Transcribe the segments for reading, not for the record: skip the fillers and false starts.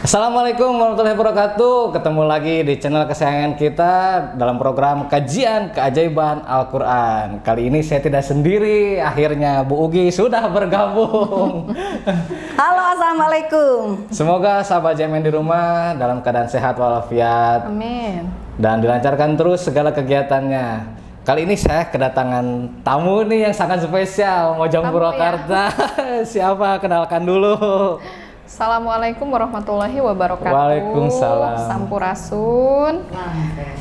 Assalamualaikum warahmatullahi wabarakatuh. Ketemu lagi di channel kesayangan kita dalam program kajian keajaiban Al-Quran. Kali ini saya tidak sendiri, akhirnya Bu Ugi sudah bergabung. Halo, assalamualaikum. Semoga sahabat JMN di rumah dalam keadaan sehat walafiat. Amin. Dan dilancarkan terus segala kegiatannya. Kali ini saya kedatangan tamu nih yang sangat spesial, Mojong Purwakarta. Siapa? Kenalkan dulu. Assalamualaikum warahmatullahi wabarakatuh. Waalaikumsalam. Sampurasun.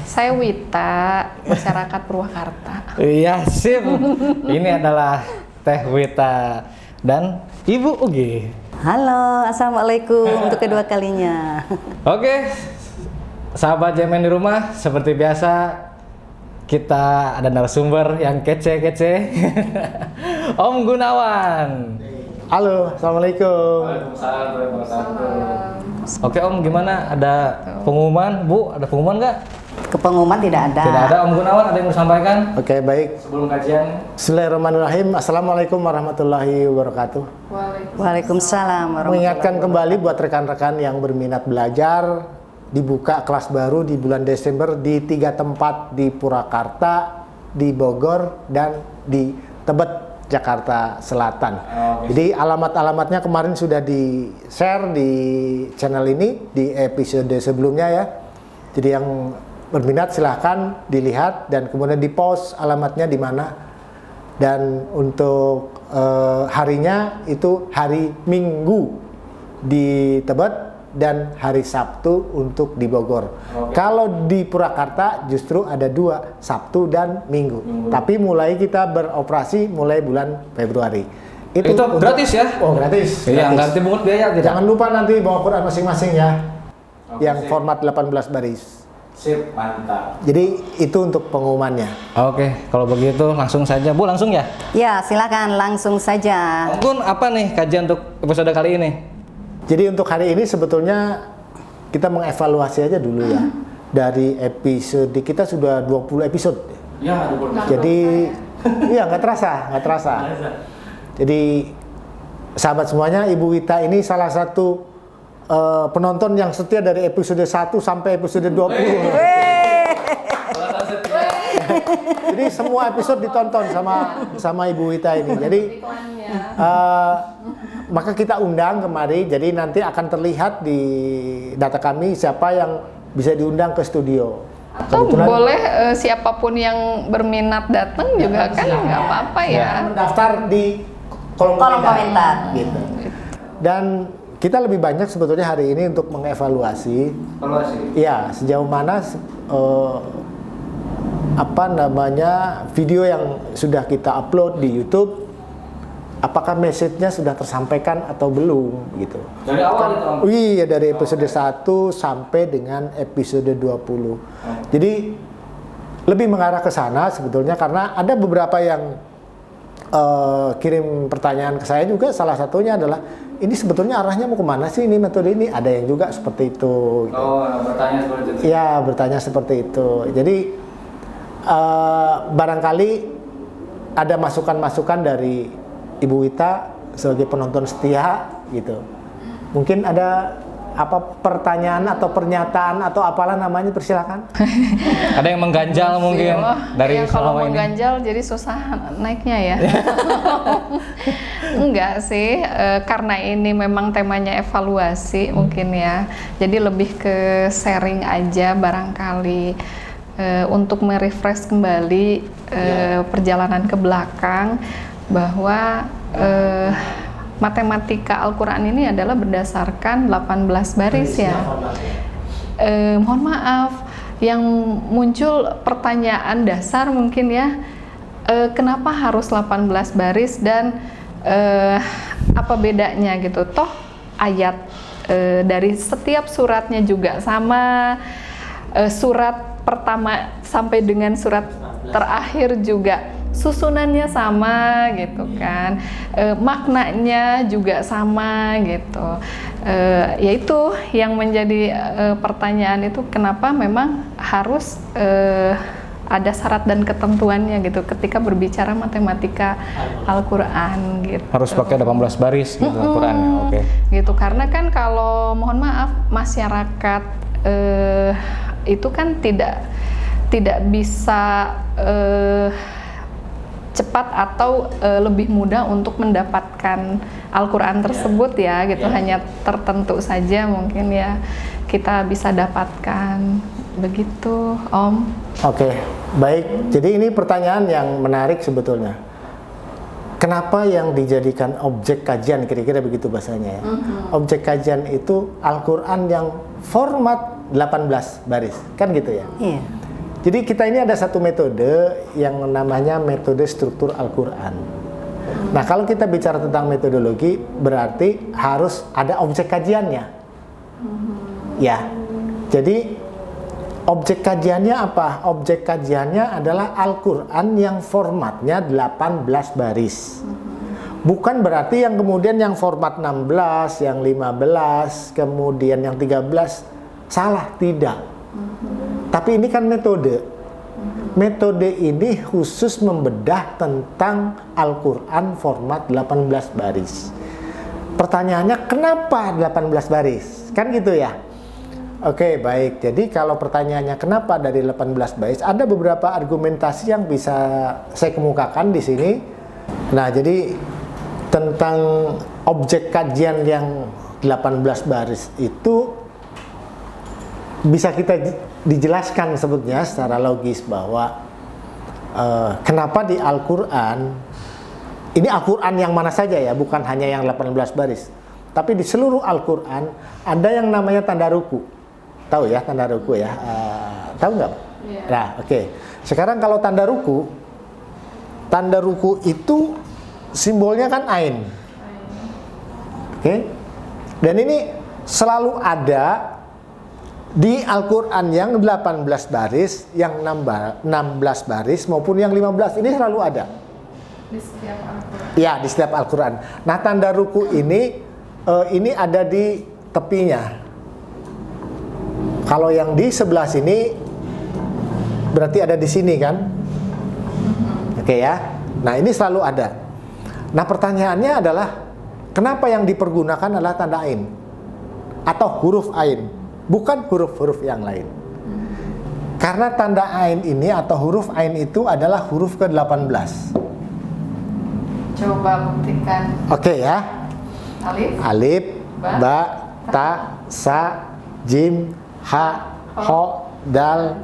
Saya Wita, masyarakat Purwakarta. Iya, sip. Ini adalah Teh Wita dan Ibu Ugi. Halo, assalamualaikum untuk kedua kalinya. Oke, sahabat JMN di rumah, seperti biasa kita ada narasumber yang kece-kece. Om Gunawan. Halo, assalamualaikum. Waalaikumsalam warahmatullahi wabarakatuh. Oke Om, gimana? Ada pengumuman? Bu, ada pengumuman nggak? Ke pengumuman tidak ada. Tidak ada Om Gunawan, ada yang mau disampaikan? Oke, baik. Sebelum kajian. Bismillahirrahmanirrahim. Assalamualaikum warahmatullahi wabarakatuh. Waalaikumsalam warahmatullahi Mengingatkan kembali buat rekan-rekan yang berminat belajar, dibuka kelas baru di bulan Desember di 3 tempat di Purwakarta, di Bogor, dan di Tebet, Jakarta Selatan. Jadi alamat-alamatnya kemarin sudah di-share di channel ini di episode sebelumnya ya. Jadi yang berminat silahkan dilihat dan kemudian di-post alamatnya di mana. Dan untuk harinya itu hari Minggu di Tebet dan hari Sabtu untuk di Bogor. Kalau di Purwakarta justru ada 2, Sabtu dan Minggu. Tapi mulai kita beroperasi mulai bulan Februari. Itu gratis ya? Oh, gratis. Iya, gratis. ganti pungut biaya tidak? Jangan lupa nanti bawa Quran masing-masing ya. Yang sip. format 18 baris. Sip, mantap. Jadi itu untuk pengumumannya. Oke, kalau begitu langsung saja. Bu, langsung ya? Ya, silakan langsung saja. Om Gun, apa nih kajian untuk episode kali ini? Jadi untuk hari ini sebetulnya kita mengevaluasi aja dulu ya. Dari episode kita sudah 20 episode. Ya, 20. Jadi iya nggak terasa. Jadi sahabat semuanya, Ibu Wita ini salah satu penonton yang setia dari episode 1 sampai episode 20. Jadi semua episode ditonton sama Ibu Wita ini. Jadi maka kita undang kemari, jadi nanti akan terlihat di data kami siapa yang bisa diundang ke studio. Atau boleh siapapun yang berminat datang juga kan nggak apa-apa ya. Mendaftar di kolom komentar. Gitu. Dan kita lebih banyak sebetulnya hari ini untuk mengevaluasi. Ya, sejauh mana video yang sudah kita upload di YouTube, apakah message-nya sudah tersampaikan atau belum gitu. Dari awal itu Om? Iya, dari episode 1 sampai dengan episode 20. Jadi lebih mengarah ke sana sebetulnya karena ada beberapa yang kirim pertanyaan ke saya juga, salah satunya adalah ini sebetulnya arahnya mau kemana sih ini metode ini? Ada yang juga seperti itu. Gitu. Oh, bertanya seperti itu? Iya, bertanya seperti itu. Jadi barangkali ada masukan-masukan dari Ibu Wita sebagai penonton setia gitu. Mungkin ada pertanyaan atau pernyataan atau apalah namanya, persilakan. Ada yang mengganjal mungkin dari kalau selama ini? mengganjal jadi susah naiknya ya. Enggak sih, karena ini memang temanya evaluasi mungkin ya. Jadi lebih ke sharing aja barangkali untuk merefresh kembali perjalanan ke belakang bahwa matematika Al-Quran ini adalah berdasarkan 18 baris ya. Mohon maaf, yang muncul pertanyaan dasar mungkin ya, kenapa harus 18 baris dan apa bedanya gitu. Toh ayat dari setiap suratnya juga sama, surat pertama sampai dengan surat terakhir juga susunannya sama gitu kan, maknanya juga sama gitu. Yaitu yang menjadi pertanyaan itu kenapa memang harus ada syarat dan ketentuannya gitu ketika berbicara matematika Al-Qur'an gitu. Harus pakai 18 baris gitu Al-Qur'annya. Oke. Gitu, karena kan kalau mohon maaf masyarakat itu kan tidak bisa cepat atau lebih mudah untuk mendapatkan Al-Qur'an tersebut ya gitu, hanya tertentu saja mungkin ya kita bisa dapatkan begitu, Om. Oke, baik. Jadi ini pertanyaan yang menarik sebetulnya. Kenapa yang dijadikan objek kajian, kira-kira begitu bahasanya ya. Objek kajian itu Al-Qur'an yang format 18 baris, kan gitu ya. Iya. Jadi kita ini ada satu metode yang namanya metode struktur Al-Qur'an. Nah, kalau kita bicara tentang metodologi, berarti harus ada objek kajiannya. Ya. Jadi objek kajiannya apa? Objek kajiannya adalah Al-Qur'an yang formatnya 18 baris. Bukan berarti yang kemudian yang format 16, yang 15, kemudian yang 13 salah, tidak. Tapi ini kan metode. Metode ini khusus membedah tentang Al-Qur'an format 18 baris. Pertanyaannya kenapa 18 baris? Kan gitu ya? Oke, baik. Jadi kalau pertanyaannya kenapa dari 18 baris, ada beberapa argumentasi yang bisa saya kemukakan di sini. Nah, jadi tentang objek kajian yang 18 baris itu bisa kita dijelaskan sebetulnya secara logis bahwa kenapa di Al-Qur'an, ini Al-Qur'an yang mana saja ya, bukan hanya yang 18 baris, tapi di seluruh Al-Qur'an ada yang namanya tanda ruku. Tahu ya tanda ruku ya? Tahu nggak? Yeah. Nah, oke. Sekarang kalau tanda ruku itu simbolnya kan ain. Oke? Dan ini selalu ada di Al-Qur'an yang 18 baris, yang 16 baris maupun yang 15, ini selalu ada. Di setiap Al-Qur'an. Ya, di setiap Al-Qur'an. Nah, tanda ruku ini ada di tepinya. Kalau yang di sebelah sini berarti ada di sini kan? Oke ya. Nah, ini selalu ada. Nah, pertanyaannya adalah kenapa yang dipergunakan adalah tanda ain atau huruf ain, bukan huruf-huruf yang lain. Karena tanda ain ini atau huruf ain itu adalah huruf ke-18. Coba buktikan. Oke ya. Alif, ba, ta, sa, jim, ha, ho, dal,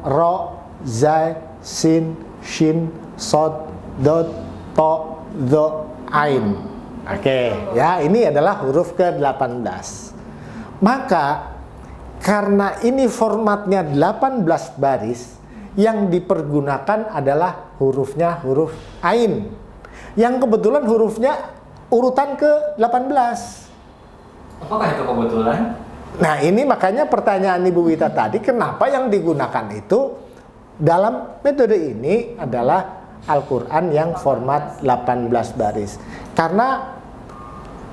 ro, zai, sin, shin, sod, dot, to, do, ain. Oke, ya, ini adalah huruf ke-18. Maka karena ini formatnya 18 baris, yang dipergunakan adalah hurufnya huruf ain. Yang kebetulan hurufnya urutan ke-18. Apakah itu kebetulan? Nah, ini makanya pertanyaan Ibu Wita tadi, kenapa yang digunakan itu dalam metode ini adalah Al-Qur'an yang format 18 baris. Karena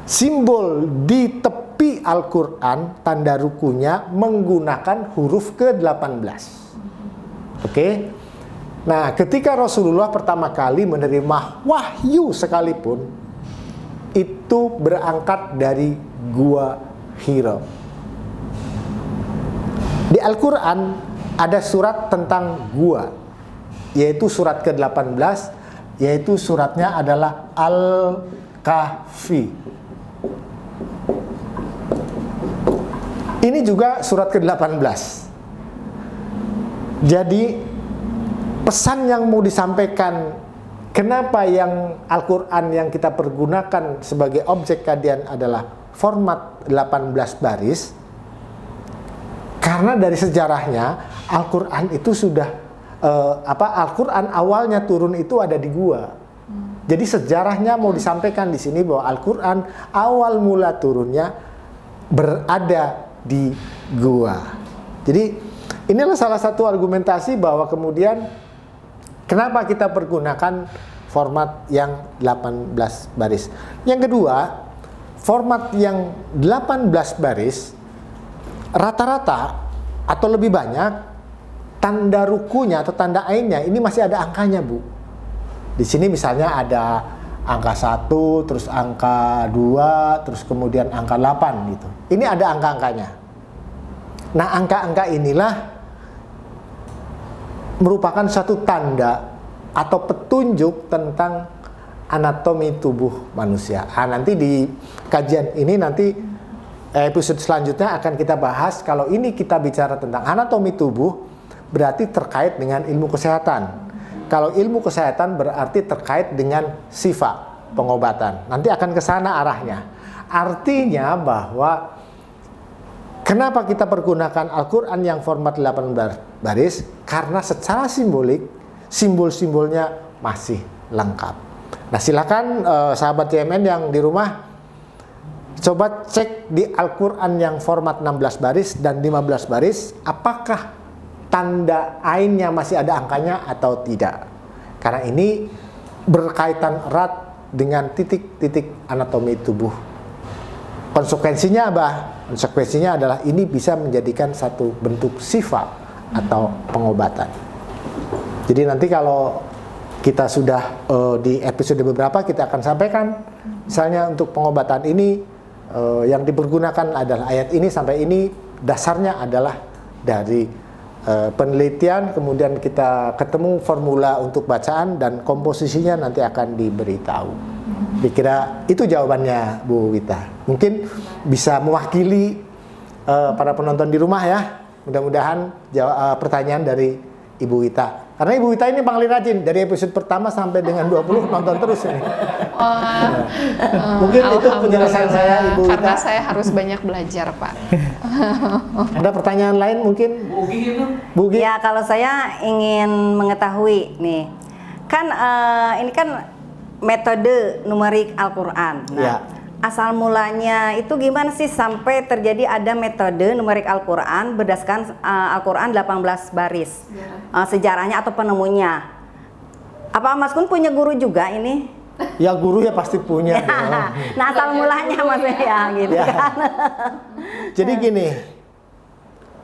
simbol di tepi Al-Qur'an, tanda rukunya menggunakan huruf ke-18. Oke? Nah, ketika Rasulullah pertama kali menerima wahyu sekalipun, itu berangkat dari Gua Hira. Di Al-Qur'an ada surat tentang gua, yaitu surat ke-18, yaitu suratnya adalah Al-Kahfi. Ini juga surat ke-18. Jadi pesan yang mau disampaikan, kenapa yang Al-Qur'an yang kita pergunakan sebagai objek kajian adalah format 18 baris, karena dari sejarahnya Al-Qur'an itu sudah Al-Qur'an awalnya turun itu ada di gua. Jadi sejarahnya mau disampaikan di sini bahwa Al-Qur'an awal mula turunnya berada di gua. Jadi inilah salah satu argumentasi bahwa kemudian kenapa kita pergunakan format yang 18 baris. Yang kedua, format yang 18 baris rata-rata atau lebih banyak tanda rukunya atau tanda ainnya ini masih ada angkanya, Bu. Di sini misalnya ada angka 1, terus angka 2, terus kemudian angka 8 gitu. Ini ada angka-angkanya. Nah, angka-angka inilah merupakan satu tanda atau petunjuk tentang anatomi tubuh manusia. Nanti di kajian ini nanti episode selanjutnya akan kita bahas. Kalau ini kita bicara tentang anatomi tubuh, berarti terkait dengan ilmu kesehatan. Kalau ilmu kesehatan berarti terkait dengan sifa pengobatan. Nanti akan ke sana arahnya. Artinya bahwa kenapa kita pergunakan Al-Quran yang format 18 baris? Karena secara simbolik, simbol-simbolnya masih lengkap. Nah, silakan sahabat CMN yang di rumah coba cek di Al-Quran yang format 16 baris dan 15 baris, apakah tanda ainnya masih ada angkanya atau tidak. Karena ini berkaitan erat dengan titik-titik anatomi tubuh. Konsekuensinya apa? Konsekuensinya adalah ini bisa menjadikan satu bentuk sifat atau pengobatan. Jadi nanti kalau kita sudah di episode beberapa kita akan sampaikan, misalnya untuk pengobatan ini yang dipergunakan adalah ayat ini sampai ini, dasarnya adalah dari penelitian, kemudian kita ketemu formula untuk bacaan dan komposisinya nanti akan diberitahu. Dikira itu jawabannya, Bu Wita. Mungkin bisa mewakili para penonton di rumah ya. Mudah-mudahan pertanyaan dari Ibu Wita. Karena Ibu Wita ini paling rajin, dari episode pertama sampai dengan 20 nonton terus ini. Mungkin itu penjelasan saya, Ibu Wita. Karena saya harus banyak belajar, Pak. Ada pertanyaan lain mungkin? Bu Ugi? Ya, kalau saya ingin mengetahui nih, kan ini kan metode numerik Al-Quran. Nah, Ya. asal mulanya itu gimana sih sampai terjadi ada metode numerik Al-Quran berdasarkan Al-Quran 18 baris? Sejarahnya atau penemunya? Apa Mas Kun punya guru juga ini? Ya guru ya pasti punya. Nah, asal mulanya maksudnya ya gitu Ya. kan. Jadi gini,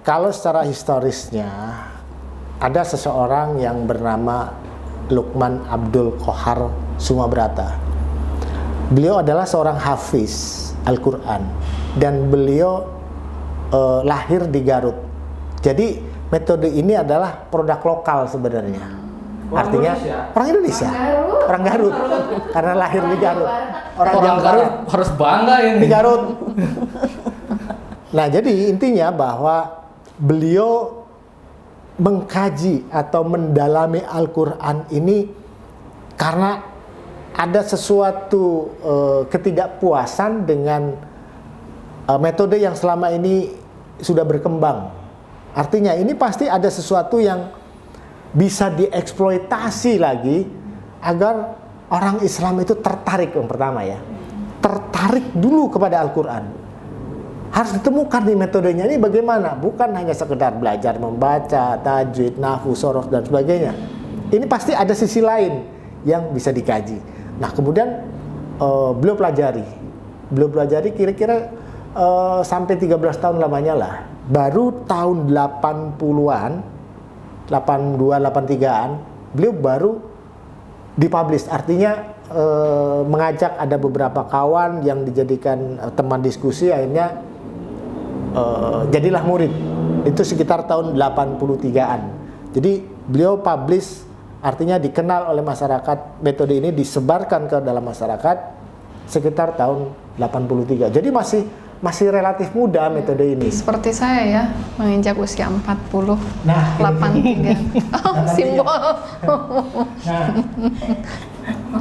kalau secara historisnya ada seseorang yang bernama Lukman Abdul Qohar Sumabrata. Beliau adalah seorang hafiz Al-Quran dan beliau lahir di Garut. Jadi metode ini adalah produk lokal sebenarnya. Artinya orang Indonesia, orang Garut, karena lahir di Garut. Orang Orang Jawa Garut Barat harus bangga ini. di Garut. Nah, jadi intinya bahwa beliau mengkaji atau mendalami Al-Quran ini karena ada sesuatu ketidakpuasan dengan metode yang selama ini sudah berkembang. Artinya ini pasti ada sesuatu yang bisa dieksploitasi lagi agar orang Islam itu tertarik. Yang pertama ya, tertarik dulu kepada Al-Quran. Harus ditemukan nih metodenya ini bagaimana. Bukan hanya sekedar belajar membaca, tajwid, nahwu, sorof dan sebagainya. Ini pasti ada sisi lain yang bisa dikaji. Nah, kemudian beliau pelajari kira-kira sampai 13 tahun lamanya lah. Baru tahun 80-an, 82, 83-an, beliau baru dipublish. Artinya mengajak ada beberapa kawan yang dijadikan teman diskusi, akhirnya jadilah murid. Itu sekitar tahun 83-an. Jadi beliau publish, artinya dikenal oleh masyarakat. Metode ini disebarkan ke dalam masyarakat sekitar tahun 83. Jadi masih relatif muda metode ini. Seperti saya ya, menginjak usia 40. Nah, 83. Oh, simbol. Nah,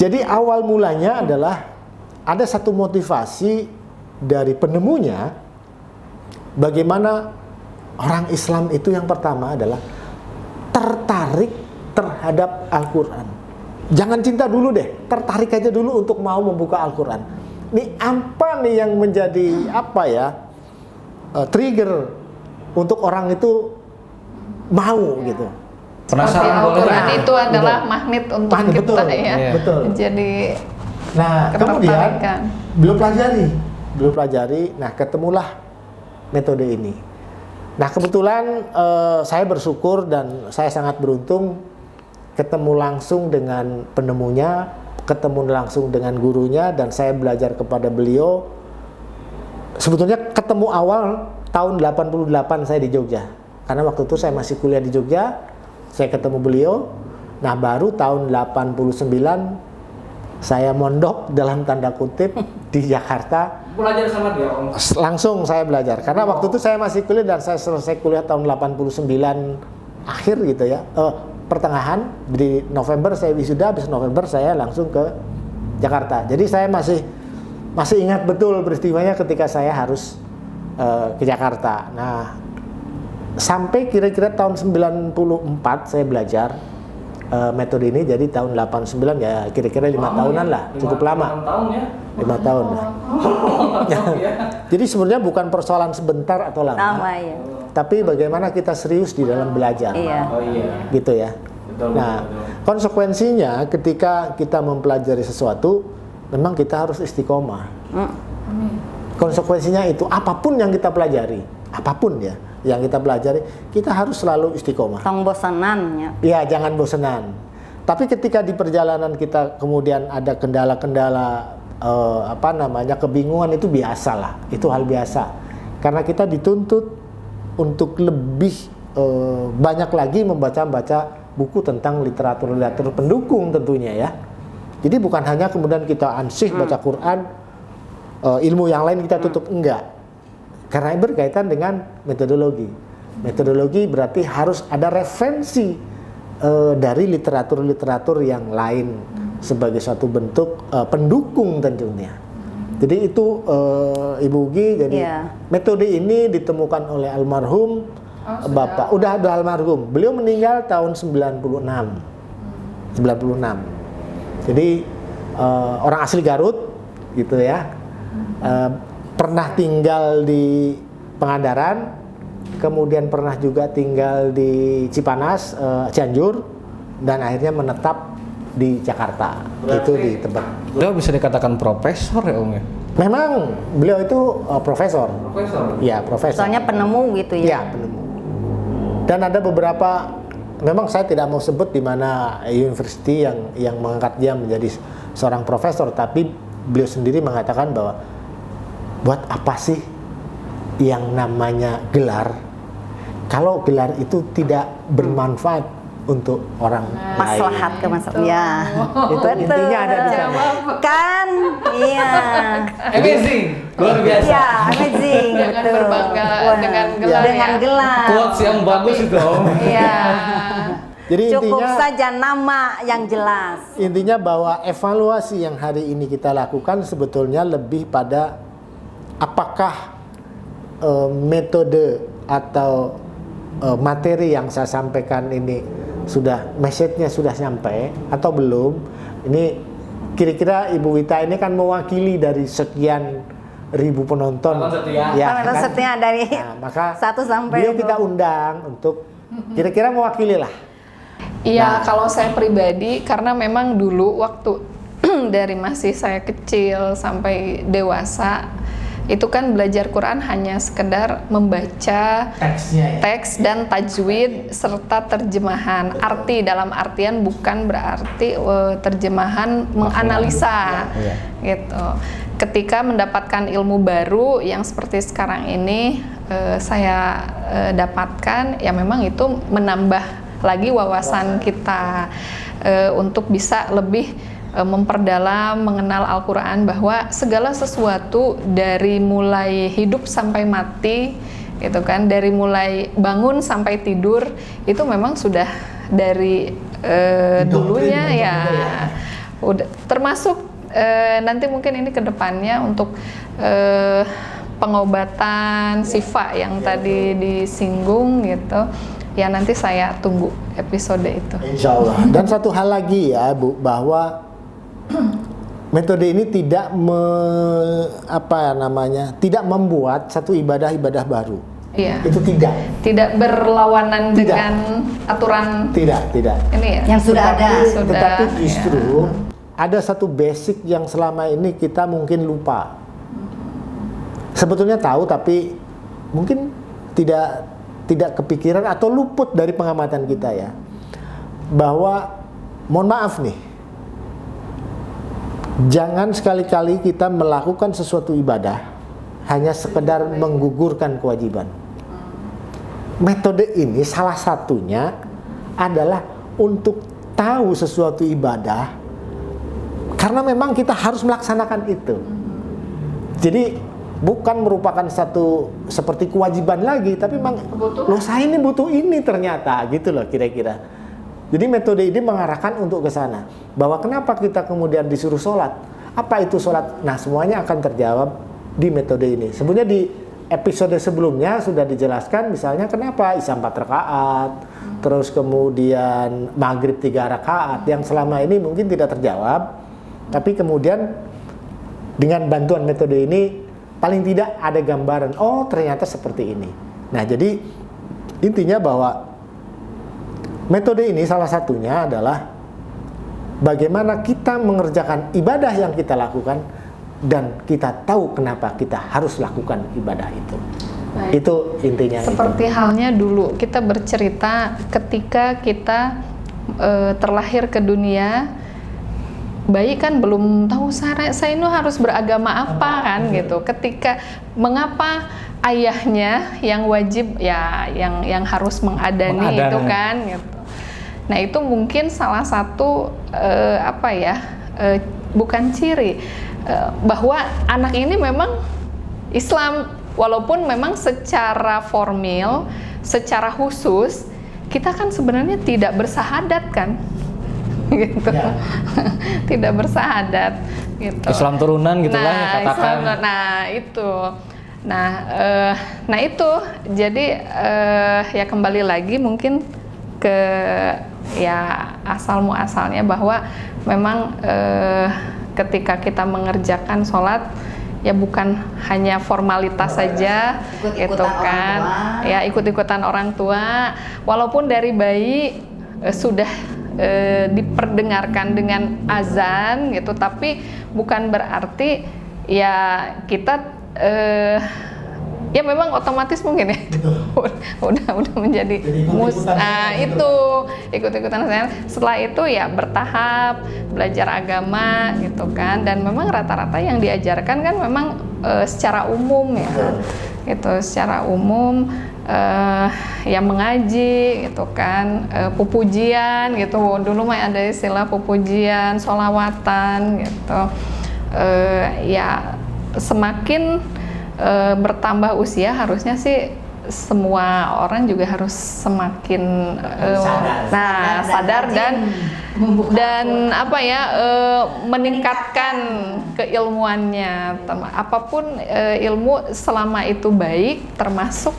jadi awal mulanya adalah ada satu motivasi dari penemunya, bagaimana orang Islam itu yang pertama adalah tertarik terhadap Al-Quran. Jangan cinta dulu deh, tertarik aja dulu untuk mau membuka Al-Quran. Ini apa nih yang menjadi trigger untuk orang itu mau gitu. Penasaran Al-Quran banget. itu adalah magnet untuk Magnet, kita betul. ya. Iya. Betul. Jadi Nah, kemudian ketertarikan. belum pelajari. Nah, ketemulah metode ini. Nah kebetulan saya bersyukur dan saya sangat beruntung ketemu langsung dengan penemunya, ketemu langsung dengan gurunya, dan saya belajar kepada beliau. Sebetulnya ketemu awal tahun 88 saya di Jogja, karena waktu itu saya masih kuliah di Jogja, saya ketemu beliau. Nah baru tahun 89 saya mondok dalam tanda kutip di Jakarta. Belajar sama dia, Om. Langsung saya belajar, karena waktu itu saya masih kuliah dan saya selesai kuliah tahun 89 akhir gitu ya, pertengahan, di November saya wisuda, habis November saya langsung ke Jakarta. Jadi saya masih ingat betul peristiwanya ketika saya harus ke Jakarta. Nah sampai kira-kira tahun 94 saya belajar metode ini, jadi tahun 89 ya kira-kira 5 tahunan lah, cukup lama. 6 tahun ya. 5 tahun lah. Jadi sebenarnya bukan persoalan sebentar atau lama, ya. tapi bagaimana kita serius di dalam belajar, Iya. Oh iya. gitu ya. Betul, Nah, betul. konsekuensinya ketika kita mempelajari sesuatu, memang kita harus istiqomah. Konsekuensinya itu apapun yang kita pelajari, apapun ya yang kita pelajari, kita harus selalu istiqomah. Tong bosanannya. Ya, jangan bosenan. Tapi ketika di perjalanan kita kemudian ada kendala-kendala, kebingungan, itu biasalah, itu hal biasa. Karena kita dituntut untuk lebih banyak lagi membaca buku tentang literatur pendukung tentunya ya. Jadi bukan hanya kemudian kita ansih baca Quran, ilmu yang lain kita tutup, enggak. Karena ini berkaitan dengan metodologi. Metodologi berarti harus ada referensi dari literatur yang lain sebagai suatu bentuk pendukung tentunya. Jadi itu Ibu Ugi, jadi metode ini ditemukan oleh almarhum Bapak, udah almarhum. Beliau meninggal tahun 96. Jadi orang asli Garut gitu ya. Pernah tinggal di Pangandaran, kemudian pernah juga tinggal di Cipanas, Cianjur, dan akhirnya menetap di Jakarta. Itu di Tebet. Beliau bisa dikatakan profesor ya, Om ya? Memang beliau itu profesor. Profesor. Ya, profesor. Soalnya penemu gitu ya. Ya, penemu. Dan ada beberapa, memang saya tidak mau sebut di mana university yang mengangkat dia menjadi seorang profesor, tapi beliau sendiri mengatakan bahwa buat apa sih yang namanya gelar kalau gelar itu tidak bermanfaat untuk orang Maslahat ke masalah. Ya. Itu intinya ada di sana. Kan? Iya. Amazing, luar biasa. Iya, amazing. Jangan betul. berbangga Wah, dengan gelar Dengan ya. gelar. Quotes yang bagus itu, Om. Iya. Jadi Cukup intinya saja nama yang jelas. intinya bahwa evaluasi yang hari ini kita lakukan sebetulnya lebih pada apakah metode atau materi yang saya sampaikan ini message-nya sudah sampai atau belum. Ini kira-kira Ibu Wita ini kan mewakili dari sekian ribu penonton. Penonton setia. Penonton kan? setia dari Nah, maka 1 sampai beliau kita undang untuk kira-kira mewakili lah. Iya, kalau saya pribadi, karena memang dulu waktu dari masih saya kecil sampai dewasa, itu kan belajar Quran hanya sekedar membaca teks dan tajwid serta terjemahan. Arti dalam artian bukan berarti terjemahan menganalisa gitu. Ketika mendapatkan ilmu baru yang seperti sekarang ini saya dapatkan, ya memang itu menambah lagi wawasan kita untuk bisa lebih memperdalam mengenal Al-Quran, bahwa segala sesuatu dari mulai hidup sampai mati gitu kan, dari mulai bangun sampai tidur itu memang sudah dari dulunya ya. Udah termasuk nanti mungkin ini kedepannya untuk pengobatan sifa yang tadi disinggung gitu. Ya nanti saya tunggu episode itu. Insya Allah. Dan satu hal lagi ya Bu, bahwa metode ini tidak tidak membuat satu ibadah baru. Iya. Itu tidak. Tidak berlawanan Tidak. dengan aturan Tidak. ini ya. yang sudah ada. Sudah, Tetapi justru ya. ada satu basic yang selama ini kita mungkin lupa. Sebetulnya tahu tapi mungkin tidak tidak kepikiran atau luput dari pengamatan kita ya, bahwa mohon maaf nih, jangan sekali-kali kita melakukan sesuatu ibadah hanya sekedar menggugurkan kewajiban. Metode ini salah satunya adalah untuk tahu sesuatu ibadah, karena memang kita harus melaksanakan itu. Jadi bukan merupakan satu seperti kewajiban lagi, tapi memang loh saya ini butuh ini ternyata gitu loh kira-kira. Jadi metode ini mengarahkan untuk ke sana, bahwa kenapa kita kemudian disuruh sholat, apa itu sholat, nah semuanya akan terjawab di metode ini. Sebenarnya di episode sebelumnya sudah dijelaskan, misalnya kenapa Isya 4 rakaat, terus kemudian Maghrib 3 rakaat, yang selama ini mungkin tidak terjawab, tapi kemudian dengan bantuan metode ini paling tidak ada gambaran, oh ternyata seperti ini. Nah jadi intinya bahwa metode ini salah satunya adalah bagaimana kita mengerjakan ibadah yang kita lakukan dan kita tahu kenapa kita harus lakukan ibadah itu. Baik. Itu intinya. Seperti halnya dulu kita bercerita ketika kita terlahir ke dunia, bayi kan belum tahu saya ini harus beragama apa kan gitu. Ketika mengapa ayahnya yang wajib ya yang harus mengadani itu kan gitu. Nah itu mungkin salah satu bukan ciri bahwa anak ini memang Islam, walaupun memang secara formal, secara khusus kita kan sebenarnya tidak bersahadat kan. Gitu. Ya. Tidak bersahadat gitu. Islam turunan gitulah ya katakan. Nah itu jadi ya kembali lagi mungkin ke ya asal muasalnya bahwa memang ketika kita mengerjakan sholat ya bukan hanya formalitas saja gitu kan, ya ikut-ikutan orang tua, walaupun dari bayi sudah diperdengarkan dengan azan gitu, tapi bukan berarti ya kita ya memang otomatis mungkin ya udah menjadi itu ikut-ikutan azan. Setelah itu ya bertahap belajar agama gitu kan, dan memang rata-rata yang diajarkan kan memang secara umum ya gitu, secara umum yang mengaji gitu kan, pupujian gitu, dulu mah ada istilah pupujian, sholawatan gitu. Ya semakin bertambah usia harusnya sih semua orang juga harus semakin sadar dan meningkatkan keilmuannya. Apapun ilmu selama itu baik, termasuk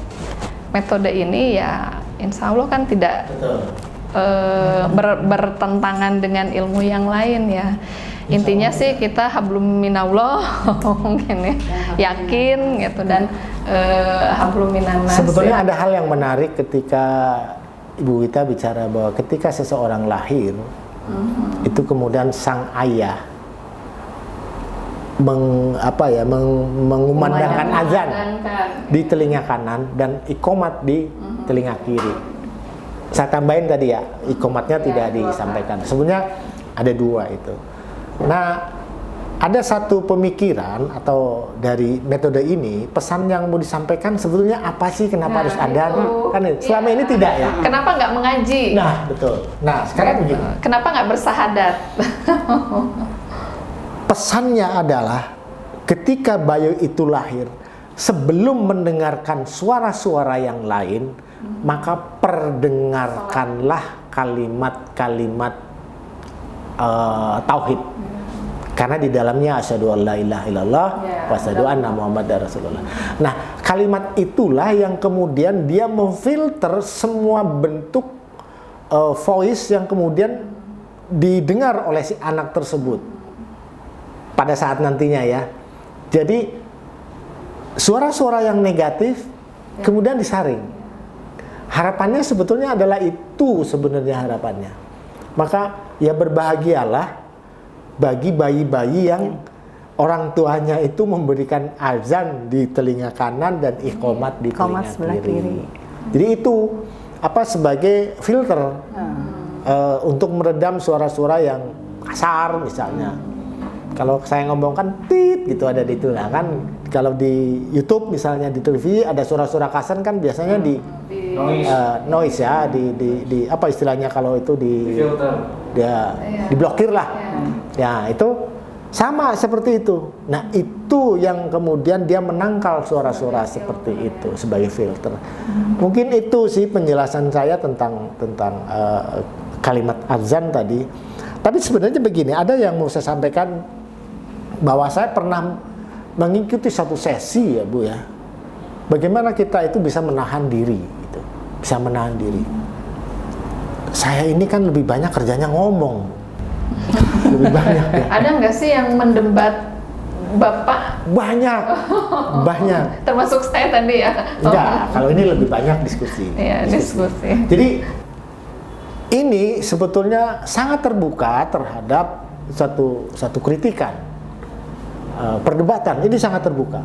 metode ini ya insya Allah kan tidak bertentangan dengan ilmu yang lain ya. Intinya sih kita hablum minallah mungkin ya, yakin gitu, dan hablum minannas. Sebetulnya ada hal yang menarik ketika Ibu Wita bicara bahwa ketika seseorang lahir itu kemudian sang ayah mengumandangkan azan di telinga kanan dan iqomat di telinga kiri. Saya tambahin tadi ya, iqomatnya tidak disampaikan. Sebenarnya ada dua itu. Nah, ada satu pemikiran atau dari metode ini, pesan yang mau disampaikan sebetulnya apa sih, kenapa harus ada? Kan selama ini tidak ya. Kenapa nggak mengaji? Nah, betul. Nah, sekarang begini. Kenapa nggak bersahadat? Pesannya adalah ketika bayi itu lahir, sebelum mendengarkan suara-suara yang lain, maka perdengarkanlah kalimat-kalimat tauhid. Karena di dalamnya asyhadu an la ilaha illallah wa asyhadu anna muhammadar rasulullah. Nah, kalimat itulah yang kemudian dia memfilter semua bentuk voice yang kemudian didengar oleh si anak tersebut pada saat nantinya ya. Jadi suara-suara yang negatif kemudian disaring. Harapannya sebetulnya adalah itu sebenarnya harapannya. Maka ya berbahagialah bagi bayi-bayi yang orang tuanya itu memberikan azan di telinga kanan dan iqomat di telinga kiri. Jadi itu apa sebagai filter untuk meredam suara-suara yang kasar misalnya. Kalau saya ngomong kan tit gitu ada di itu lah kan. Kalau di YouTube misalnya di televisi ada suara-suara kasar kan biasanya di noise ya di apa istilahnya kalau itu di filter. dia diblokir lah. Ya itu sama seperti itu. Nah itu yang kemudian dia menangkal suara-suara seperti itu sebagai filter. Mungkin itu sih penjelasan saya tentang kalimat azan tadi. Tapi sebenarnya begini, ada yang mau saya sampaikan bahwa saya pernah mengikuti satu sesi ya Bu ya. Bagaimana kita itu bisa menahan diri gitu. Bisa menahan diri. Saya ini kan lebih banyak kerjanya ngomong. Lebih banyak ya. Ada nggak sih yang mendebat Bapak? Banyak. Termasuk saya tadi ya? Enggak, kalau ini lebih banyak diskusi. Iya, diskusi. Jadi ini sebetulnya sangat terbuka terhadap satu kritikan. Perdebatan ini sangat terbuka.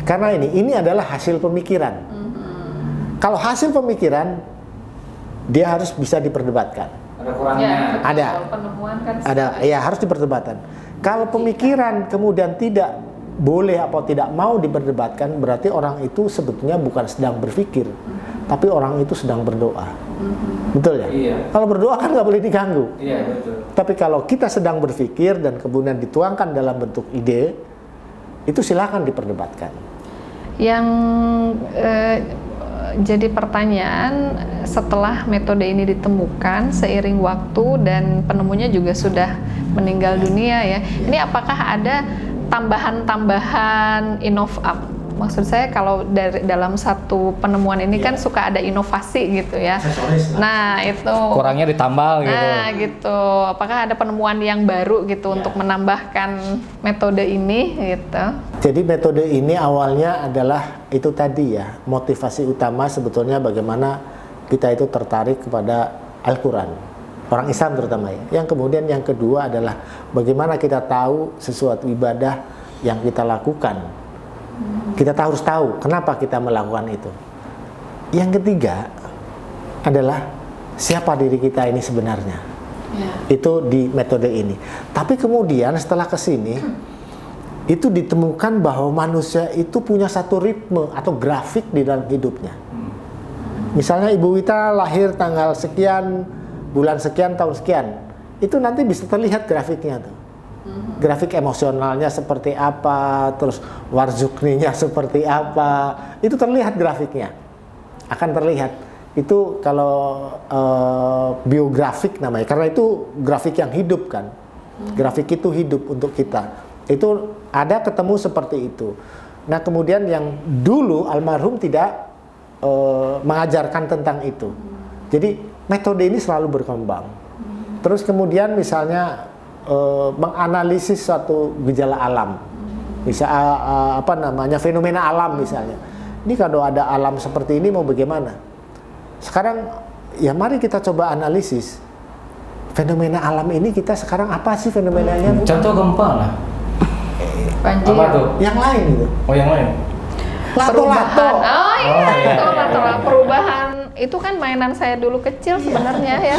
Karena ini adalah hasil pemikiran. Kalau hasil pemikiran dia harus bisa diperdebatkan. Ada kurangnya. Ada. Penemuan kan Ada, ya harus diperdebatkan. Kalau pemikiran kemudian tidak boleh atau tidak mau diperdebatkan, berarti orang itu sebetulnya bukan sedang berpikir, tapi orang itu sedang berdoa. Betul ya? Iya. Kalau berdoa kan nggak boleh diganggu. Iya, betul. Tapi kalau kita sedang berpikir dan kemudian dituangkan dalam bentuk ide, itu silakan diperdebatkan. Yang jadi pertanyaan, setelah metode ini ditemukan seiring waktu dan penemunya juga sudah meninggal dunia ya. Ini apakah ada tambahan-tambahan maksud saya kalau dalam satu penemuan ini kan suka ada inovasi gitu ya. Nah, itu Kurangnya ditambal gitu. Nah, gitu. Apakah ada penemuan yang baru gitu untuk menambahkan metode ini gitu? Jadi metode ini awalnya adalah itu tadi ya, motivasi utama sebetulnya bagaimana kita itu tertarik kepada Al-Quran, orang Islam terutama ya. Yang kemudian yang kedua adalah bagaimana kita tahu sesuatu ibadah yang kita lakukan. Kita harus tahu kenapa kita melakukan itu. Yang ketiga adalah siapa diri kita ini sebenarnya. Itu di metode ini. Tapi kemudian setelah kesini itu ditemukan bahwa manusia itu punya satu ritme atau grafik di dalam hidupnya. Misalnya Ibu Wita lahir tanggal sekian, bulan sekian, tahun sekian. Itu nanti bisa terlihat grafiknya tuh. Grafik emosionalnya seperti apa, terus warzukninya seperti apa, itu terlihat grafiknya, akan terlihat. Itu kalau biografik namanya, karena itu grafik yang hidup kan, grafik itu hidup untuk kita. Itu ada ketemu seperti itu. Nah kemudian yang dulu almarhum tidak mengajarkan tentang itu. Jadi metode ini selalu berkembang. Terus kemudian misalnya menganalisis suatu gejala alam, apa namanya fenomena alam misalnya. Ini kalau ada alam seperti ini mau bagaimana? Sekarang ya mari kita coba analisis fenomena alam ini kita sekarang apa sih fenomenanya? Contoh gempa lah. Banjir. Apa tuh? Yang lain gitu. Oh, yang lain. Lato-lato. Oh iya, Oh, iya. betul, lato-lato. Perubahan itu kan mainan saya dulu kecil sebenarnya ya.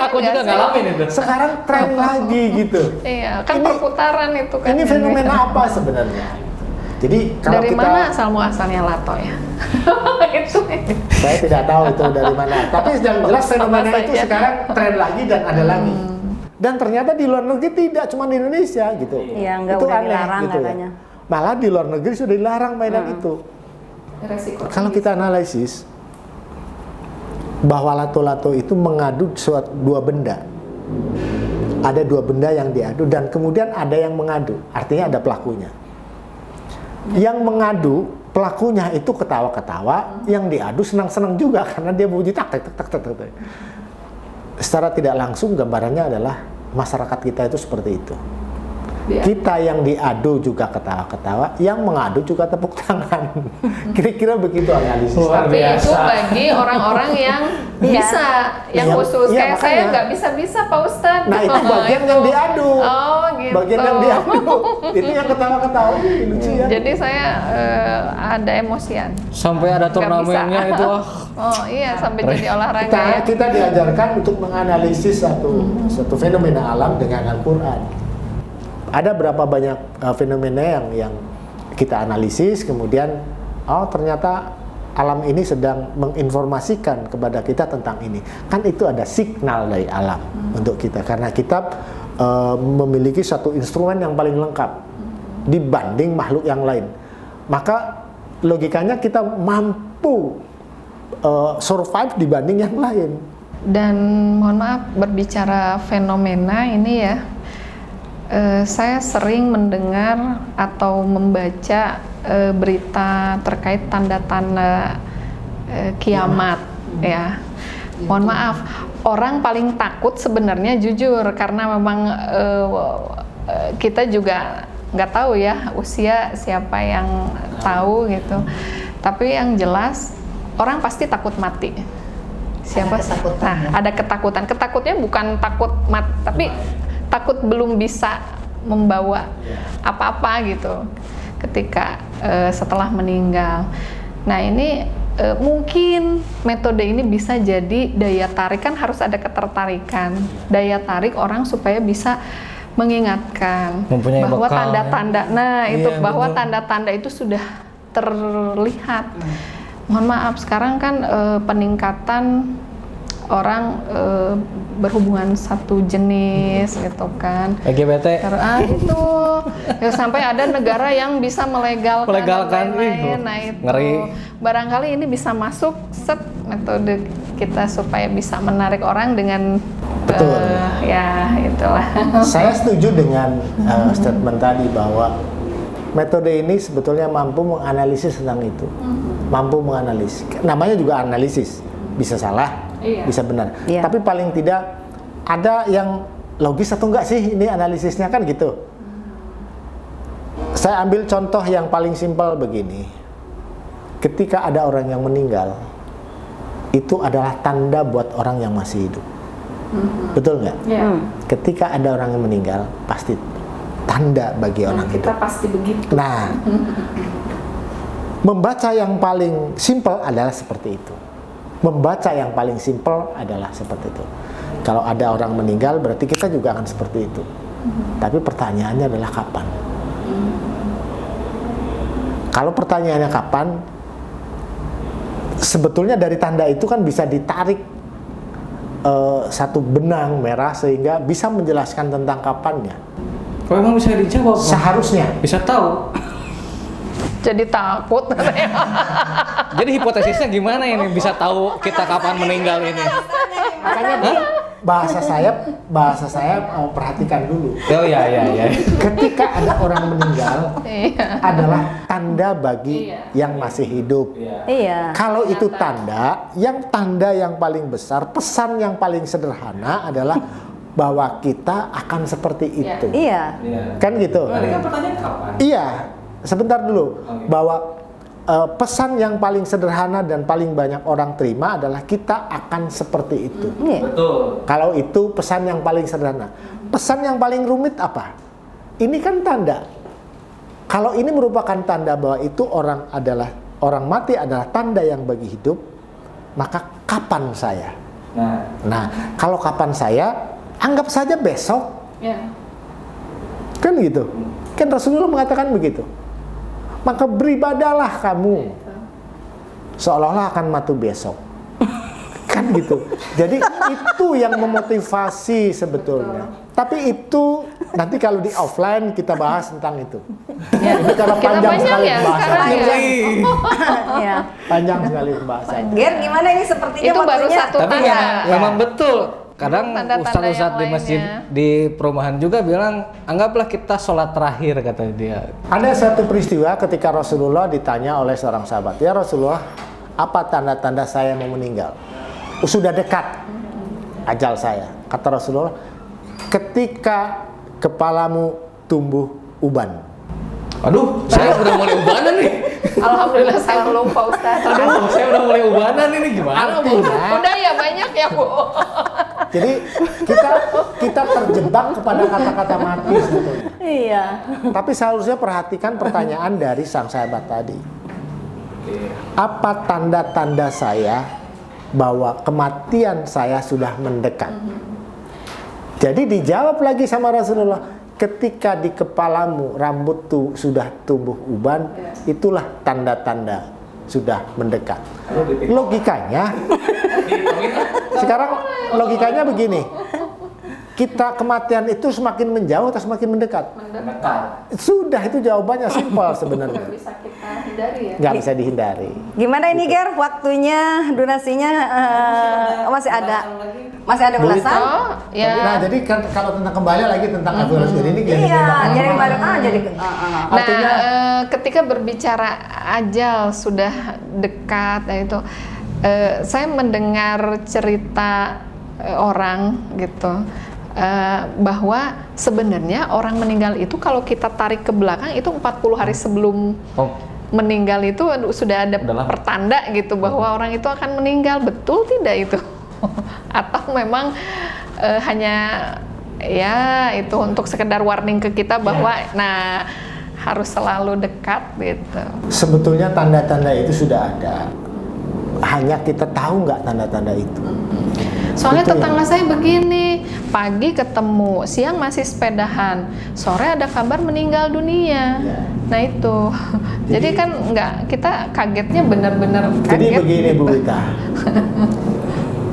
Aku juga ngalamin itu. Sekarang tren lagi gitu. Iya, kan Ini- perputaran itu kan. Ini fenomena apa sebenarnya? Jadi kalau Dari kita mana asal muasalnya lato ya? Itu. saya tidak tahu itu dari mana. Tapi yang jelas fenomena Sama itu saja. sekarang tren lagi dan ada lagi. Dan ternyata di luar negeri tidak, cuma di Indonesia gitu. Iya, enggak, Itu udah aneh, dilarang gitu ya. katanya. Malah di luar negeri sudah dilarang mainan itu. Resiko. Kalau kita analisis bahwa lato-lato itu mengadu dua benda. Ada dua benda yang diadu dan kemudian ada yang mengadu. Artinya ada pelakunya. Yang mengadu pelakunya itu ketawa-ketawa, yang diadu senang-senang juga karena dia bunyi tak tak tak tak tak tak. Secara tidak langsung gambarannya adalah masyarakat kita itu seperti itu. Kita yang diadu juga ketawa-ketawa, yang mengadu juga tepuk tangan. Kira-kira begitu analisis. Luar Tapi itu biasa. bagi orang-orang yang bisa, yang Iya, khusus. iya, Kayak saya makanya. nggak bisa-bisa Pak Ustadz. Nah, itu bagian yang diadu. Oh gitu. bagian yang diambil. Itu yang ketawa-ketawa lucu ya. Jadi saya ada emosian. Sampai ada Nggak turnamennya bisa. itu Oh iya, sampai jadi olahraga ya. Kita diajarkan untuk menganalisis satu fenomena alam dengan Al-Quran. Ada berapa banyak fenomena yang kita analisis, kemudian ternyata alam ini sedang menginformasikan kepada kita tentang ini. Kan itu ada signal dari alam untuk kita, karena kita memiliki satu instrumen yang paling lengkap dibanding makhluk yang lain. Maka logikanya kita mampu survive dibanding yang lain. Dan mohon maaf, berbicara fenomena ini ya, saya sering mendengar atau membaca berita terkait tanda-tanda kiamat ya. Mohon maaf, orang paling takut sebenarnya jujur, karena memang kita juga nggak tahu ya usia siapa yang tahu gitu. Tapi yang jelas orang pasti takut mati. Siapa? Ada ketakutan. Ketakutannya bukan takut mati, tapi takut belum bisa membawa apa-apa gitu ketika setelah meninggal. Nah ini mungkin metode ini bisa jadi daya tarik, kan harus ada ketertarikan, daya tarik orang supaya bisa mengingatkan Mempunyai bahwa bekal, tanda-tanda, ya. nah itu Iya, bahwa betul. tanda-tanda itu sudah terlihat. Mohon maaf, sekarang kan peningkatan orang berhubungan satu jenis gitu kan. LGBT. Itu ya, sampai ada negara yang bisa melegalkan Melegalkan, dan lain-lain. ih, Nah itu ngeri. barangkali ini bisa masuk metode kita supaya bisa menarik orang dengan Betul. ya itulah. Saya setuju dengan statement tadi bahwa metode ini sebetulnya mampu menganalisis tentang itu. Mampu menganalisis. Namanya juga analisis. Bisa salah, Iya. bisa benar. Iya. Tapi paling tidak ada yang logis atau enggak sih ini analisisnya, kan gitu. Saya ambil contoh yang paling simpel begini. Ketika ada orang yang meninggal, itu adalah tanda buat orang yang masih hidup. Betul nggak? Ya. Ketika ada orang yang meninggal, pasti tanda bagi orang hidup. Kita pasti begitu. Nah, membaca yang paling simpel adalah seperti itu. Membaca yang paling simpel adalah seperti itu. Kalau ada orang meninggal, berarti kita juga akan seperti itu. Tapi pertanyaannya adalah kapan? Kalau pertanyaannya kapan, sebetulnya dari tanda itu kan bisa ditarik satu benang merah sehingga bisa menjelaskan tentang kapannya. Kok emang bisa dijawab? Bang? Seharusnya. Bisa tahu. Jadi takut. Jadi hipotesisnya gimana ini bisa tahu kita kapan meninggal ini? Makanya bahasa saya perhatikan dulu. Oh iya. Ketika ada orang meninggal Iya. adalah tanda bagi yang masih hidup. Iya. Kalau itu tanda yang paling besar, pesan yang paling sederhana adalah bahwa kita akan seperti itu. Iya. Kan gitu? Tadi kan pertanyaan kapan? Iya, sebentar dulu. Bahwa pesan yang paling sederhana dan paling banyak orang terima adalah kita akan seperti itu. Iya. Betul. Kalau itu pesan yang paling sederhana. Pesan yang paling rumit apa? Ini kan tanda. Kalau ini merupakan tanda bahwa itu orang mati adalah tanda yang bagi hidup, maka kapan saya? Nah, kalau kapan saya, anggap saja besok. Ya. Kan gitu. Kan Rasulullah mengatakan begitu. Maka beribadahlah kamu seolah-olah akan mati besok. Kan gitu. Jadi itu yang memotivasi sebetulnya. Tapi itu nanti kalau di offline kita bahas tentang itu. Ini karena Kita panjang panjang sekali ya pembahasannya. sekarang ya. Iya. Panjang sekali pembahasannya. Ger, gimana ini sepertinya Itu baru waktunya? satu Tapi tanda. memang betul. Kadang Tanda-tanda ustadz-ustadz di yang masjid lainnya. di perumahan juga bilang, anggaplah kita sholat terakhir, kata dia. Ada satu peristiwa ketika Rasulullah ditanya oleh seorang sahabat, "Ya Rasulullah, apa tanda-tanda saya mau meninggal? Sudah dekat ajal saya." Kata Rasulullah, "Ketika kepalamu tumbuh uban." Aduh, saya udah mulai ubanan nih. Alhamdulillah saya belum Pak Ustadz. Aduh, saya udah mulai ubanan ini gimana, Bu? Udah ya banyak ya Bu. Jadi kita terjebak kepada kata-kata mati sebetulnya. Iya. Tapi seharusnya perhatikan pertanyaan dari sang sahabat tadi. Apa tanda-tanda saya bahwa kematian saya sudah mendekat? Jadi dijawab lagi sama Rasulullah, ketika di kepalamu rambut sudah tumbuh uban, itulah tanda-tanda sudah mendekat. Logikanya, sekarang logikanya begini, kita kematian itu semakin menjauh atau semakin mendekat? Sudah, itu jawabannya simpel sebenarnya. Bisa kita hindari ya. Nggak bisa dihindari. Gimana ini Ger? Waktunya, durasinya masih ada. Masih ada Bu belasan? Oh, ya. Nah, jadi kan kalau tentang kembali lagi tentang evaluasi ini jadi Iya, jadi bagaimana? balik jadi Nah, Artinya- ketika berbicara ajal sudah dekat, ya itu, saya mendengar cerita orang gitu, bahwa sebenarnya orang meninggal itu kalau kita tarik ke belakang itu 40 hari sebelum Oh, meninggal itu sudah ada Udah lama. pertanda gitu bahwa orang itu akan meninggal. Betul tidak itu? Atau memang hanya ya itu untuk sekedar warning ke kita bahwa nah harus selalu dekat gitu. Sebetulnya tanda-tanda itu sudah ada. Hanya kita tahu nggak tanda-tanda itu. Soalnya Itu tetangga saya begini, pagi ketemu, siang masih sepedahan, sore ada kabar meninggal dunia. Ya. Nah itu, jadi kan nggak, kita kagetnya benar-benar Jadi kaget. begini Bu Wita,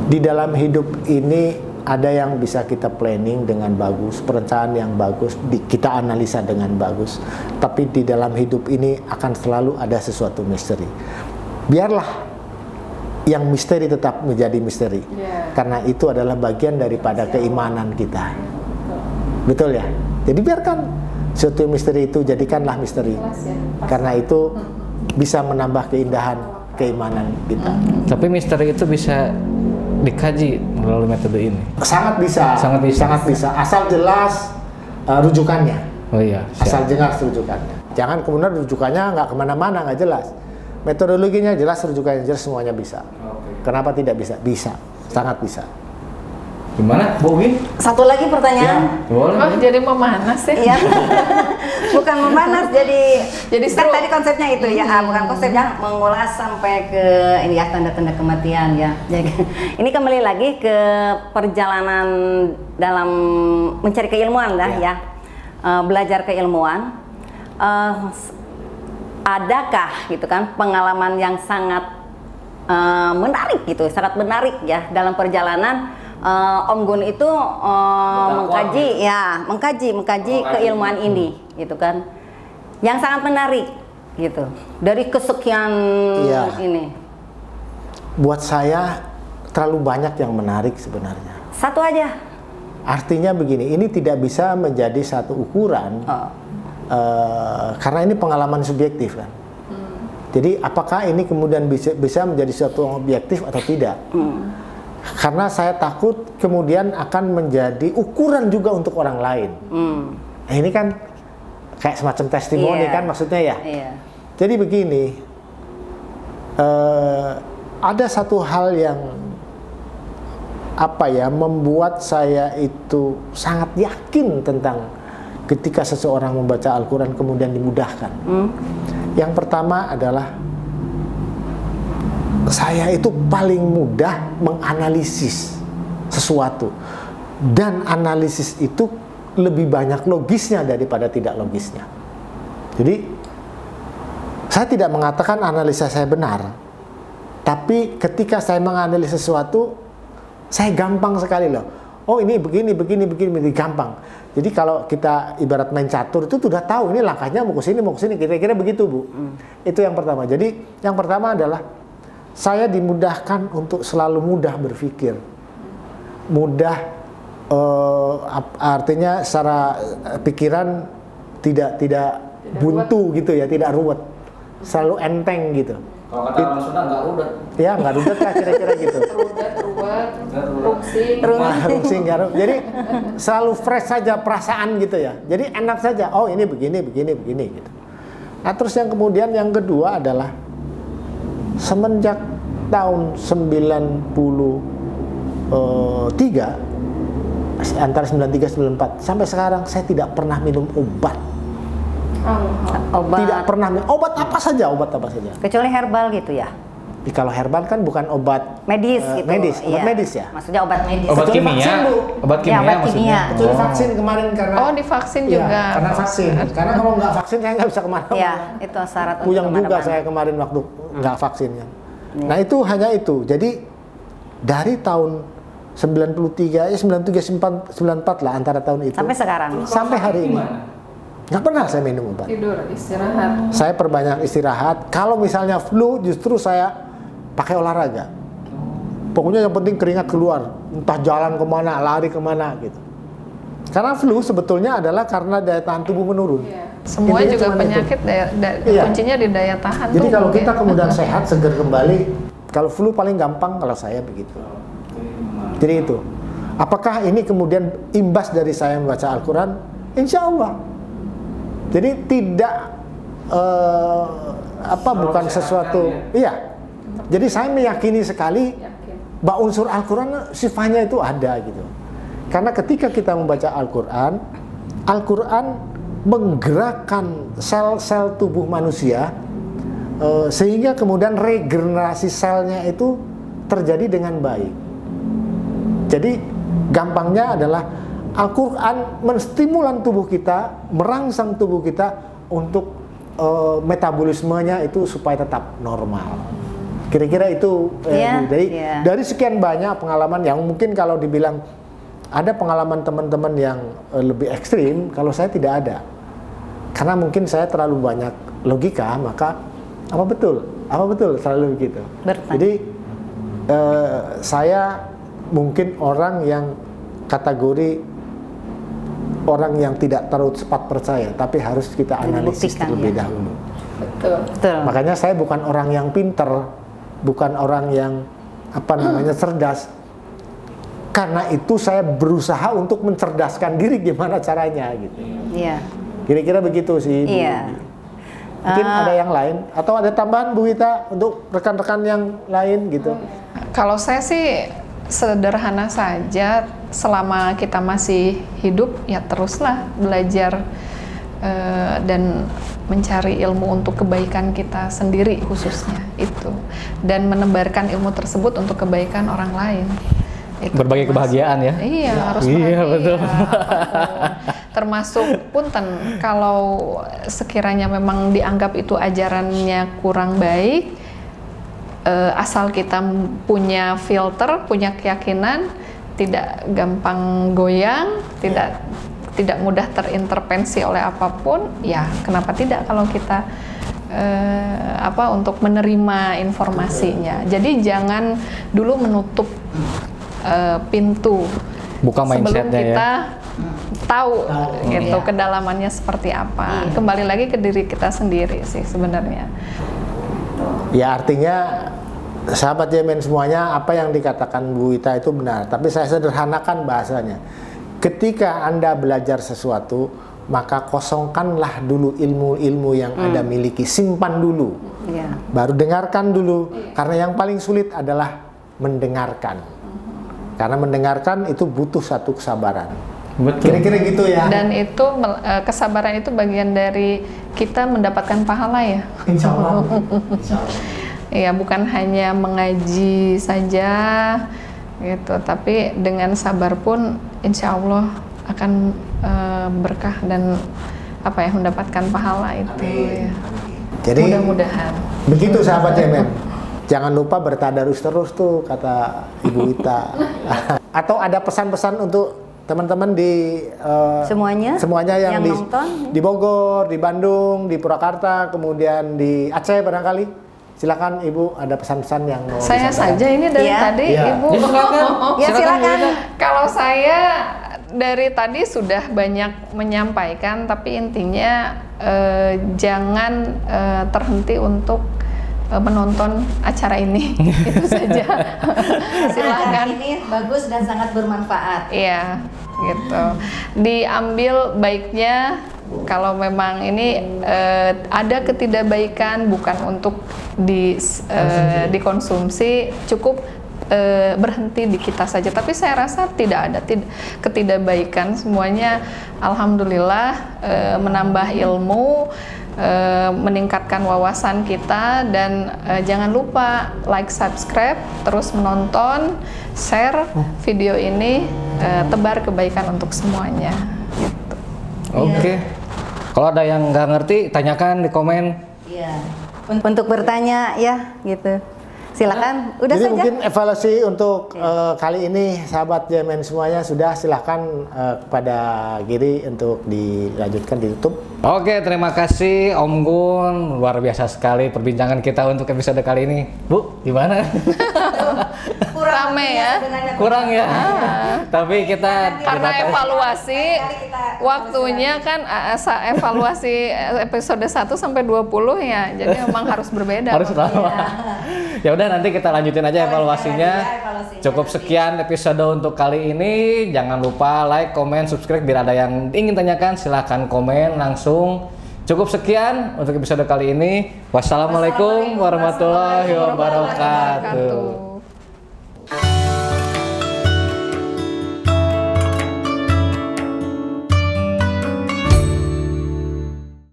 di dalam hidup ini ada yang bisa kita planning dengan bagus, perencanaan yang bagus, kita analisa dengan bagus. Tapi di dalam hidup ini akan selalu ada sesuatu misteri. Biarlah yang misteri tetap menjadi misteri, karena itu adalah bagian daripada keimanan kita. Betul ya? Jadi biarkan suatu misteri itu, jadikanlah misteri, karena itu bisa menambah keindahan keimanan kita. tapi misteri itu bisa dikaji melalui metode ini. Sangat bisa, Sangat bisa. asal jelas rujukannya, Oh iya, asal jelas rujukannya. Jangan kemudian rujukannya nggak kemana-mana, nggak jelas. Metodologinya jelas, rujukannya jelas, semuanya bisa. Kenapa tidak bisa? Bisa, sangat bisa. Gimana, Bu Ugi? Satu lagi pertanyaan. Boleh. Oh, jadi memanas sih. Iya. Bukan memanas, jadi Jadi kan seru. tadi konsepnya itu ya, bukan konsepnya mengulas sampai ke ini ya, tanda-tanda kematian ya. Jadi, ini kembali lagi ke perjalanan dalam mencari keilmuan lah ya. Belajar keilmuan. Adakah gitu kan pengalaman yang sangat menarik gitu, sangat menarik ya dalam perjalanan Om Gun itu mengkaji keilmuan ini gitu kan, yang sangat menarik gitu dari kesekian Iya. ini. Buat saya terlalu banyak yang menarik sebenarnya. Satu aja. Artinya begini, ini tidak bisa menjadi satu ukuran. Karena ini pengalaman subjektif kan. Jadi apakah ini kemudian bisa menjadi suatu objektif atau tidak? Karena saya takut kemudian akan menjadi ukuran juga untuk orang lain. Nah, ini kan kayak semacam testimoni Iya. kan maksudnya ya. Iya. Jadi begini, ada satu hal yang membuat saya itu sangat yakin tentang ketika seseorang membaca Al-Quran kemudian dimudahkan. Yang pertama adalah saya itu paling mudah menganalisis sesuatu, dan analisis itu lebih banyak logisnya daripada tidak logisnya. Jadi saya tidak mengatakan analisa saya benar, tapi ketika saya menganalisis sesuatu, saya gampang sekali loh. Oh ini begini, gampang. Jadi kalau kita ibarat main catur itu sudah tahu ini langkahnya mau ke sini, kira-kira begitu Bu. Itu yang pertama. Jadi yang pertama adalah saya dimudahkan untuk selalu mudah berpikir, mudah artinya secara pikiran tidak buntu gitu ya, tidak ruwet, selalu enteng gitu. Kalau kata orang Sunda nggak rudet. Ya nggak rudet lah kira-kira gitu. Rungsing, ya. Jadi selalu fresh saja perasaan gitu ya. Jadi enak saja. Oh ini begini gitu. Nah terus yang kemudian yang kedua adalah semenjak tahun 93 antara 93 94 sampai sekarang saya tidak pernah minum obat. Obat. Tidak pernah minum obat apa saja. Kecuali herbal gitu ya. Kalau herbal kan bukan obat Medis gitu. medis, obat Iya. medis ya. Maksudnya obat medis. Obat Kecuali kimia, vaksin, Bu. obat Ya, kimia obat maksudnya. kimia. Kecuali vaksin kemarin karena Oh, divaksin Iya, juga. karena vaksin. Karena kalau nggak vaksin saya nggak bisa kemana-mana. Ya, itu syarat untuk Puyeng juga kemana-mana. saya kemarin waktu nggak vaksin kan. Nah itu hanya itu. Jadi dari tahun 93, ya 93, 94 lah antara tahun itu. Sampai sekarang. Sampai hari ini. Nggak pernah saya minum obat. Tidur, istirahat. Saya perbanyak istirahat. Kalau misalnya flu justru saya pakai olahraga. Pokoknya yang penting keringat keluar. Entah jalan kemana, lari kemana gitu. Karena flu sebetulnya adalah karena daya tahan tubuh menurun. Semua Intinya juga cuman penyakit Iya. kuncinya di daya tahan Jadi tubuh, kalau kita ya. kemudian sehat, seger kembali, kalau flu paling gampang kalau saya begitu. Jadi itu. Apakah ini kemudian imbas dari saya membaca Al-Quran? Insya Allah. Jadi tidak bukan sesuatu. Iya. Jadi saya meyakini sekali bahwa unsur Al-Quran sifatnya itu ada gitu. Karena ketika kita membaca Al-Quran, Al-Quran menggerakkan sel-sel tubuh manusia sehingga kemudian regenerasi selnya itu terjadi dengan baik. Jadi gampangnya adalah Al-Quran menstimulan tubuh kita, merangsang tubuh kita untuk metabolismenya itu supaya tetap normal. Kira-kira itu Iya, Bu. iya. Dari sekian banyak pengalaman yang mungkin kalau dibilang ada pengalaman teman-teman yang lebih ekstrim, kalau saya tidak ada. Karena mungkin saya terlalu banyak logika, maka apa betul selalu begitu. Bertanya. Jadi saya mungkin orang yang kategori orang yang tidak terlalu cepat percaya, tapi harus kita analisis Dibuktikan, terlebih ya. dahulu. Betul. Makanya saya bukan orang yang pinter, bukan orang yang cerdas. Karena itu saya berusaha untuk mencerdaskan diri gimana caranya gitu. Iya. Kira-kira begitu sih, Bu. Iya. Mungkin ada yang lain atau ada tambahan Bu Wita untuk rekan-rekan yang lain gitu. Kalau saya sih sederhana saja, selama kita masih hidup ya teruslah belajar dan mencari ilmu untuk kebaikan kita sendiri khususnya itu, dan menebarkan ilmu tersebut untuk kebaikan orang lain. Itu Berbagi kebahagiaan ya. Iya, harus Iya, bahagia. betul. Termasuk punten kalau sekiranya memang dianggap itu ajarannya kurang baik, asal kita punya filter, punya keyakinan, tidak gampang goyang, tidak mudah terintervensi oleh apapun, ya kenapa tidak kalau kita untuk menerima informasinya. Jadi jangan dulu menutup pintu Buka sebelum mindsetnya ya. kita tahu gitu Iya. kedalamannya seperti apa. Kembali lagi ke diri kita sendiri sih sebenarnya. Ya artinya sahabat Yemen semuanya apa yang dikatakan Bu Wita itu benar, tapi saya sederhanakan bahasanya. Ketika Anda belajar sesuatu, maka kosongkanlah dulu ilmu-ilmu yang Anda miliki, simpan dulu. Iya. Baru dengarkan dulu, karena yang paling sulit adalah mendengarkan. Karena mendengarkan itu butuh satu kesabaran. Betul. Kira-kira gitu ya. Dan itu kesabaran itu bagian dari kita mendapatkan pahala ya. Insya Allah. Insya Allah. Iya, bukan hanya mengaji saja gitu, tapi dengan sabar pun insya Allah akan berkah dan mendapatkan pahala itu ya. Jadi Mudah-mudahan. begitu sahabat Yemen. Jangan lupa bertadarus terus tuh kata Ibu Wita. Atau ada pesan-pesan untuk teman-teman di Semuanya yang yang di, nonton. di Bogor, di Bandung, di Purwakarta, kemudian di Aceh barangkali. Silakan Ibu, ada pesan-pesan yang mau Saya disampaikan. saja ini dari Iya. tadi Iya. Ibu. Ya, silakan. Ya silakan. Kalau saya dari tadi sudah banyak menyampaikan, tapi intinya jangan terhenti untuk menonton acara ini. Itu saja. Silakan. Ini bagus dan sangat bermanfaat. Iya, gitu. Diambil baiknya. Kalau memang ini ada ketidakbaikan, bukan untuk dikonsumsi, cukup berhenti di kita saja. Tapi saya rasa tidak ada ketidakbaikan, semuanya alhamdulillah menambah ilmu, meningkatkan wawasan kita, dan jangan lupa like, subscribe, terus menonton, share video ini, tebar kebaikan untuk semuanya. Gitu. Oke. Kalau ada yang nggak ngerti, tanyakan di komen. Iya. Untuk bertanya ya gitu. Silakan. Udah Jadi saja. mungkin evaluasi untuk kali ini sahabat JMN semuanya sudah, silahkan kepada Giri untuk dilanjutkan, ditutup. Oke, terima kasih Om Gun. Luar biasa sekali perbincangan kita untuk episode kali ini. Bu, gimana? Rame ya. Kurang ya? Tapi kita Karena terbatas. evaluasi waktunya kan evaluasi episode 1 sampai 20 ya. Jadi memang harus berbeda. Harus lama. Ya udah, nanti kita lanjutin aja evaluasinya. Cukup sekian episode untuk kali ini. Jangan lupa like, comment, subscribe. Biar ada yang ingin tanyakan, silahkan komen langsung. Cukup sekian untuk episode kali ini. Wassalamualaikum warahmatullahi wabarakatuh.